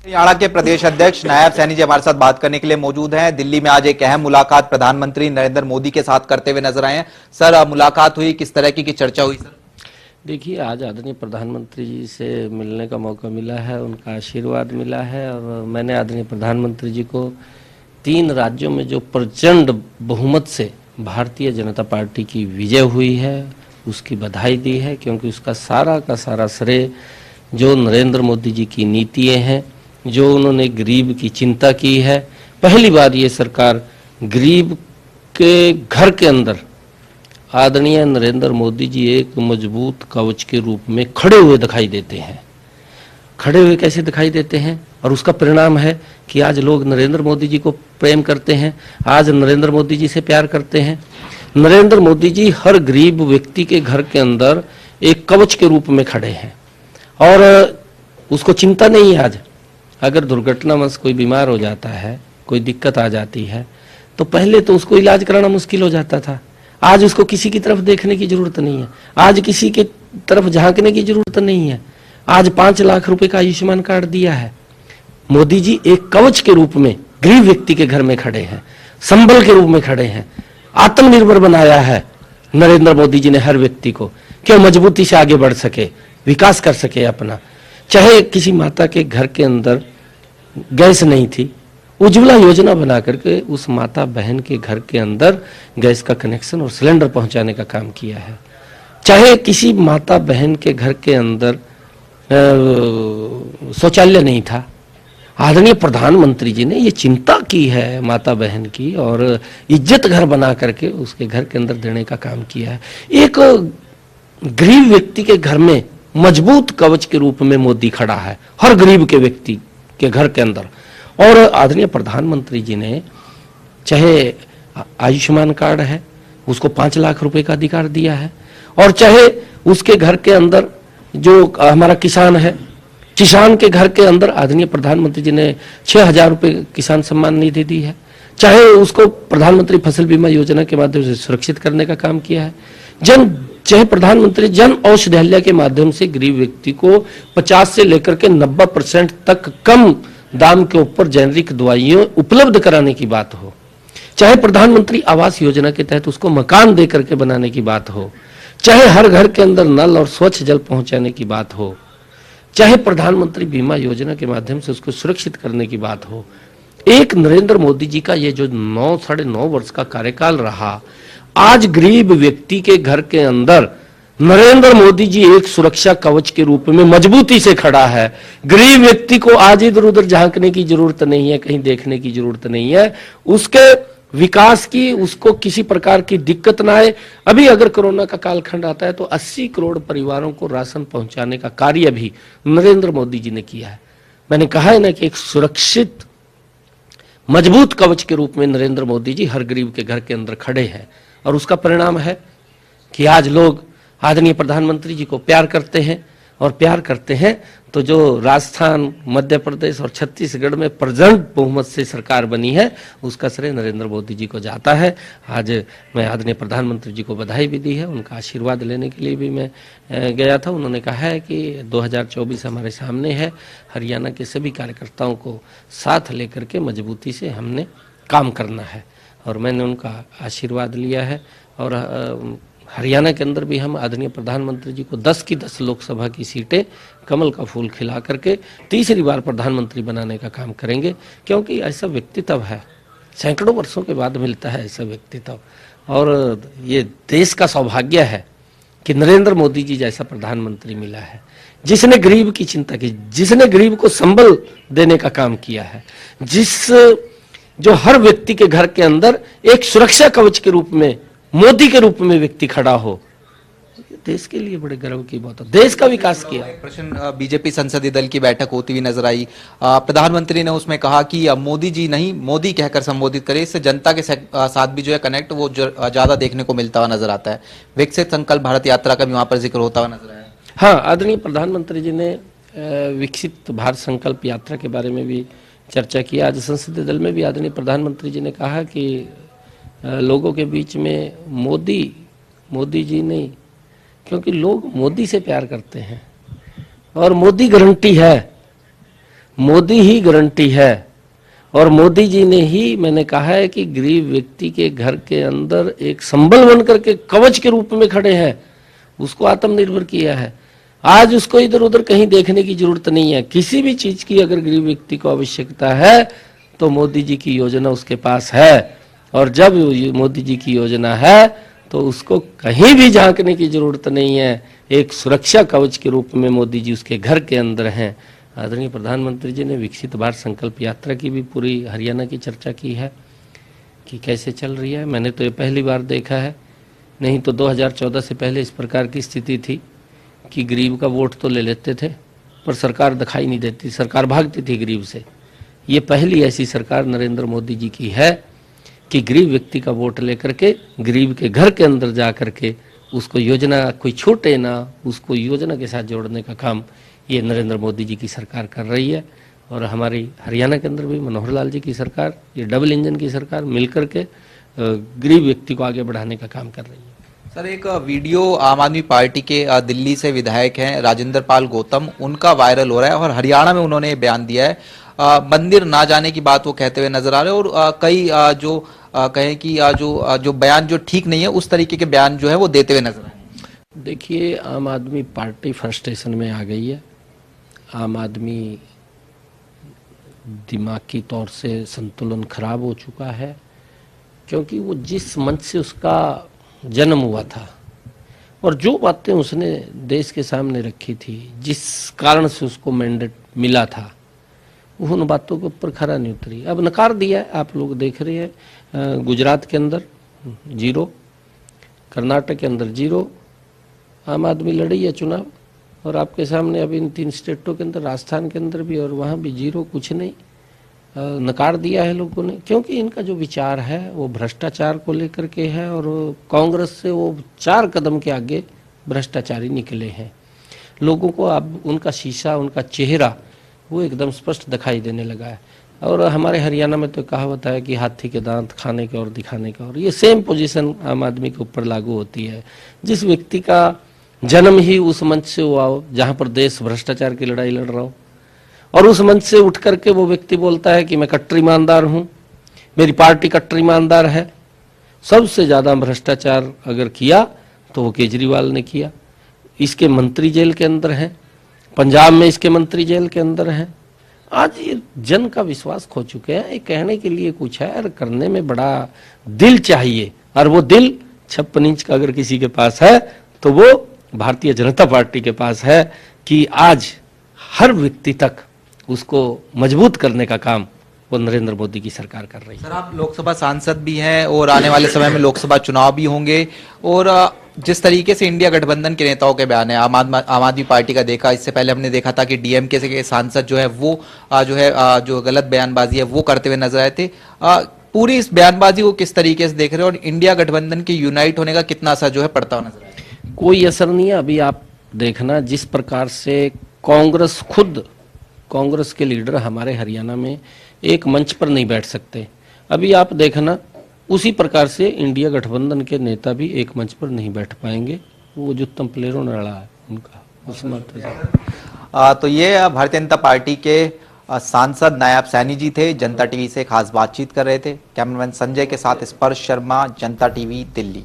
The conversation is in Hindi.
हरियाणा के प्रदेश अध्यक्ष नायब सैनी जी हमारे साथ बात करने के लिए मौजूद हैं। दिल्ली में आज एक अहम मुलाकात प्रधानमंत्री नरेंद्र मोदी के साथ करते हुए नजर आए हैं। सर, मुलाकात हुई, किस तरह की चर्चा हुई? सर देखिए, आज आदरणीय प्रधानमंत्री जी से मिलने का मौका मिला है, उनका आशीर्वाद मिला है और मैंने आदरणीय प्रधानमंत्री जी को 3 राज्यों में जो प्रचंड बहुमत से भारतीय जनता पार्टी की विजय हुई है उसकी बधाई दी है, क्योंकि उसका सारा का सारा श्रेय जो नरेंद्र मोदी जी की नीतियाँ हैं, जो उन्होंने गरीब की चिंता की है। पहली बार ये सरकार गरीब के घर के अंदर आदरणीय नरेंद्र मोदी जी एक मजबूत कवच के रूप में खड़े हुए दिखाई देते हैं। खड़े हुए कैसे दिखाई देते हैं? और उसका परिणाम है कि आज लोग नरेंद्र मोदी जी को प्रेम करते हैं, आज नरेंद्र मोदी जी से प्यार करते हैं। नरेंद्र मोदी जी हर गरीब व्यक्ति के घर के अंदर एक कवच के रूप में खड़े हैं और उसको चिंता नहीं है। आज अगर दुर्घटनावश कोई बीमार हो जाता है, कोई दिक्कत आ जाती है, तो पहले तो उसको इलाज कराना मुश्किल हो जाता था। आज उसको किसी की तरफ देखने की जरूरत नहीं है, आज किसी की तरफ झांकने की जरूरत नहीं है। आज 5 लाख रुपए का आयुष्मान कार्ड दिया है। मोदी जी एक कवच के रूप में गरीब व्यक्ति के घर में खड़े हैं, संबल के रूप में खड़े हैं। आत्मनिर्भर बनाया है नरेंद्र मोदी जी ने हर व्यक्ति को, कि वो मजबूती से आगे बढ़ सके, विकास कर सके अपना। चाहे किसी माता के घर के अंदर गैस नहीं थी, उज्ज्वला योजना बना करके उस माता बहन के घर के अंदर गैस का कनेक्शन और सिलेंडर पहुंचाने का काम किया है। चाहे किसी माता बहन के घर के अंदर शौचालय नहीं था, आदरणीय प्रधानमंत्री जी ने ये चिंता की है माता बहन की और इज्जत घर बना करके उसके घर के अंदर देने का काम किया है। एक गरीब व्यक्ति के घर में मजबूत कवच के रूप में मोदी खड़ा है, हर गरीब के व्यक्ति के घर के अंदर। और आदरणीय प्रधानमंत्री जी ने चाहे आयुष्मान कार्ड है उसको 5 लाख रुपए का अधिकार दिया है, और चाहे उसके घर के अंदर जो हमारा किसान है, किसान के घर के अंदर आदरणीय प्रधानमंत्री जी ने 6,000 रुपए किसान सम्मान निधि दी है, चाहे उसको प्रधानमंत्री फसल बीमा योजना के माध्यम से सुरक्षित करने का काम किया है, चाहे प्रधानमंत्री जन औषधालय के माध्यम से गरीब व्यक्ति को 50 से लेकर के 90% तक कम दाम के ऊपर जेनरिक दवाइयां उपलब्ध कराने की बात हो, चाहे प्रधानमंत्री आवास योजना के तहत उसको मकान दे करके बनाने की बात हो, चाहे हर घर के अंदर नल और स्वच्छ जल पहुंचाने की बात हो, चाहे प्रधानमंत्री बीमा योजना के माध्यम से उसको सुरक्षित करने की बात हो। एक नरेंद्र मोदी जी का ये जो 9-9.5 वर्ष का कार्यकाल रहा, आज गरीब व्यक्ति के घर के अंदर नरेंद्र मोदी जी एक सुरक्षा कवच के रूप में मजबूती से खड़ा है। गरीब व्यक्ति को आज इधर उधर झांकने की जरूरत नहीं है, कहीं देखने की जरूरत नहीं है, उसके विकास की उसको किसी प्रकार की दिक्कत ना आए। अभी अगर कोरोना का कालखंड आता है तो 80 करोड़ परिवारों को राशन पहुंचाने का कार्य भी नरेंद्र मोदी जी ने किया है। मैंने कहा है ना कि एक सुरक्षित मजबूत कवच के रूप में नरेंद्र मोदी जी हर गरीब के घर के अंदर खड़े हैं, और उसका परिणाम है कि आज लोग आदरणीय प्रधानमंत्री जी को प्यार करते हैं, और प्यार करते हैं तो जो राजस्थान, मध्य प्रदेश और छत्तीसगढ़ में प्रचंड बहुमत से सरकार बनी है उसका श्रेय नरेंद्र मोदी जी को जाता है। आज मैं आदरणीय प्रधानमंत्री जी को बधाई भी दी है, उनका आशीर्वाद लेने के लिए भी मैं गया था। उन्होंने कहा है कि 2024 हमारे सामने है, हरियाणा के सभी कार्यकर्ताओं को साथ लेकर के मजबूती से हमने काम करना है, और मैंने उनका आशीर्वाद लिया है। और हरियाणा के अंदर भी हम आदरणीय प्रधानमंत्री जी को 10 की 10 लोकसभा की सीटें कमल का फूल खिला करके तीसरी बार प्रधानमंत्री बनाने का काम करेंगे, क्योंकि ऐसा व्यक्तित्व है, सैकड़ों वर्षों के बाद मिलता है ऐसा व्यक्तित्व, और ये देश का सौभाग्य है कि नरेंद्र मोदी जी जैसा प्रधानमंत्री मिला है, जिसने गरीब की चिंता की, जिसने गरीब को संबल देने का काम किया है, जो हर व्यक्ति के घर के अंदर एक सुरक्षा कवच के रूप में मोदी के रूप में व्यक्ति खड़ा हो। देश के लिए बड़े गर्व की बात है, देश का विकास किया। प्रश्न बीजेपी संसदीय दल की बैठक होती हुई नजर आई। प्रधानमंत्री ने उसमें कहा कि मोदी जी नहीं, मोदी कहकर संबोधित करे, इससे जनता के साथ भी जो है कनेक्ट वो ज्यादा देखने को मिलता हुआ नजर आता है। विकसित संकल्प भारत यात्रा का भी वहां पर जिक्र होता हुआ नजर आया। हाँ, आदरणीय प्रधानमंत्री जी ने विकसित भारत संकल्प यात्रा के बारे में भी चर्चा की। आज संसदीय दल में भी आदरणीय प्रधानमंत्री जी ने कहा कि लोगों के बीच में मोदी जी नहीं, क्योंकि लोग मोदी से प्यार करते हैं और मोदी गारंटी है। मोदी ही गारंटी है। और मोदी जी ने ही, मैंने कहा है कि गरीब व्यक्ति के घर के अंदर एक संबल बन करके कवच के रूप में खड़े हैं, उसको आत्मनिर्भर किया है। आज उसको इधर उधर कहीं देखने की जरूरत नहीं है। किसी भी चीज की अगर गरीब व्यक्ति को आवश्यकता है तो मोदी जी की योजना उसके पास है, और जब मोदी जी की योजना है तो उसको कहीं भी झांकने की जरूरत नहीं है। एक सुरक्षा कवच के रूप में मोदी जी उसके घर के अंदर हैं। आदरणीय प्रधानमंत्री जी ने विकसित भारत संकल्प यात्रा की भी पूरी हरियाणा की चर्चा की है कि कैसे चल रही है। मैंने तो ये पहली बार देखा है, नहीं तो 2014 से पहले इस प्रकार की स्थिति थी कि गरीब का वोट तो ले लेते थे पर सरकार दिखाई नहीं देती, सरकार भागती थी गरीब से। ये पहली ऐसी सरकार नरेंद्र मोदी जी की है कि गरीब व्यक्ति का वोट लेकर के गरीब के घर के अंदर जा करके उसको योजना कोई छूटे ना, उसको योजना के साथ जोड़ने का काम ये नरेंद्र मोदी जी की सरकार कर रही है। और हमारी हरियाणा के अंदर भी मनोहर लाल जी की सरकार, ये डबल इंजन की सरकार मिलकर के गरीब व्यक्ति को आगे बढ़ाने का काम कर रही है। सर, एक वीडियो आम आदमी पार्टी के दिल्ली से विधायक हैं राजेंद्र पाल गौतम, उनका वायरल हो रहा है और हरियाणा में उन्होंने बयान दिया है। मंदिर ना जाने की बात वो कहते हुए नजर आ रहे हैं और कई जो कहें कि जो बयान जो ठीक नहीं है उस तरीके के बयान जो है वो देते हुए नजर आए। देखिए, आम आदमी पार्टी फ्रस्ट्रेशन में आ गई है। आम आदमी दिमागी तौर से संतुलन खराब हो चुका है, क्योंकि वो जिस मंच से उसका जन्म हुआ था और जो बातें उसने देश के सामने रखी थी, जिस कारण से उसको मैंडेट मिला था, वो उन बातों के ऊपर खरा नहीं उतरी। अब नकार दिया है, आप लोग देख रहे हैं। गुजरात के अंदर 0, कर्नाटक के अंदर 0, आम आदमी लड़ी है चुनाव, और आपके सामने अब इन 3 स्टेटों के अंदर, राजस्थान के अंदर भी और वहाँ भी 0, कुछ नहीं। नकार दिया है लोगों ने, क्योंकि इनका जो विचार है वो भ्रष्टाचार को लेकर के है और कांग्रेस से वो 4 कदम के आगे भ्रष्टाचारी निकले हैं। लोगों को अब उनका शीशा, उनका चेहरा वो एकदम स्पष्ट दिखाई देने लगा है। और हमारे हरियाणा में तो कहावत है कि हाथी के दांत खाने के और दिखाने के, और ये सेम पोजीशन आम आदमी के ऊपर लागू होती है। जिस व्यक्ति का जन्म ही उस मंच से हुआ हो जहाँ पर देश भ्रष्टाचार की लड़ाई लड़ रहा हो, और उस मंच से उठ करके वो व्यक्ति बोलता है कि मैं कट्टर ईमानदार हूँ, मेरी पार्टी कट्टर ईमानदार है। सबसे ज़्यादा भ्रष्टाचार अगर किया तो वो केजरीवाल ने किया। इसके मंत्री जेल के अंदर हैं, पंजाब में इसके मंत्री जेल के अंदर हैं। आज ये जन का विश्वास खो चुके हैं। ये कहने के लिए कुछ है और करने में बड़ा दिल चाहिए, और वो दिल 56 इंच का अगर किसी के पास है तो वो भारतीय जनता पार्टी के पास है कि आज हर व्यक्ति तक उसको मजबूत करने का काम वो नरेंद्र मोदी की सरकार कर रही है। सर, आप लोकसभा सांसद भी हैं और आने वाले समय में लोकसभा चुनाव भी होंगे, और जिस तरीके से इंडिया गठबंधन के नेताओं के बयान है, आम आदमी पार्टी का देखा, इससे पहले हमने देखा था कि डीएमके के सांसद जो है वो जो गलत बयानबाजी है वो करते हुए नजर आए थे। पूरी इस बयानबाजी को किस तरीके से देख रहे हो और इंडिया गठबंधन के यूनाइट होने का कितना असर जो है पड़ता हुआ नजर आया? कोई असर नहीं है। अभी आप देखना जिस प्रकार से कांग्रेस, खुद कांग्रेस के लीडर हमारे हरियाणा में एक मंच पर नहीं बैठ सकते। अभी आप देखना उसी प्रकार से इंडिया गठबंधन के नेता भी एक मंच पर नहीं बैठ पाएंगे। वो जो तंपलेरों ने लड़ा है उनका उस मात्र से। तो ये भारतीय जनता पार्टी के सांसद नायब सैनी जी थे, जनता टीवी से खास बातचीत कर रहे थे। कैमरामैन संजय के साथ स्पर्श शर्मा, जनता टीवी, दिल्ली।